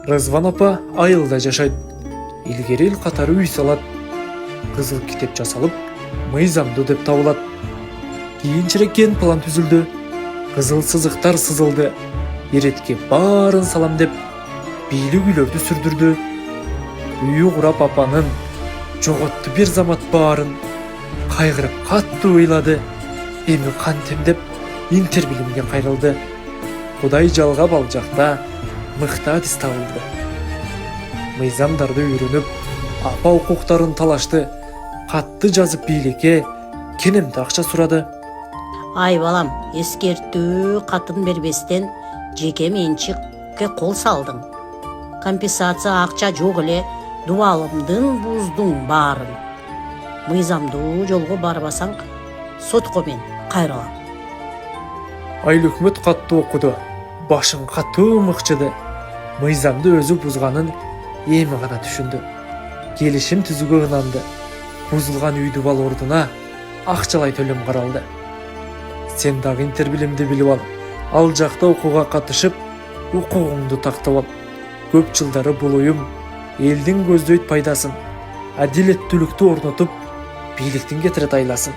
Рызван апа айылда жашайт. Илгери эл катары үй салат. Кызыл китеп жасалып, мыйзамды деп табылат. Кийинчерээк кен план түзүлдү. Кызыл сызыктар сызылды. Эретке барын салам деп бийлик үйлөрдү сүрдүрдү. Үйү курап апанын жоготту бир замат баарын. Кайгырып каттуу ыйлады. Эми кантем деп интер билимге кайрылды. Кудай жалгап ал жакта мыкты адис табылды. Мыйзамдарды үйрөнүп, апа укуктарын талашты. Катты жазып бийликке кенемде акча сурады. Ай балам, эскертүү катын бербестен жеке менчикке кол салдың. Компенсация акча жок эле, дубалымдын буздуң баарын. Мыйзамдуу жолго барбасаң, сотко мен кайрылам. Айыл өкмөт катты окуду. Башын катуу мыкчыды. Мыйзамды өзү бузганын эми гана түшүндү. Келишим түзүүгө ынанды. Бузулган үйдү ал ордуна акчалай төлөм каралды. Сен дагы интер билимди билип ал. Ал жакта окууга катышып, укугуңду тактап ал. Көп жылдары бул уюм элдин көздөйт пайдасын, адилеттүүлүктү орнотуп, бийликтин кетирет айласын.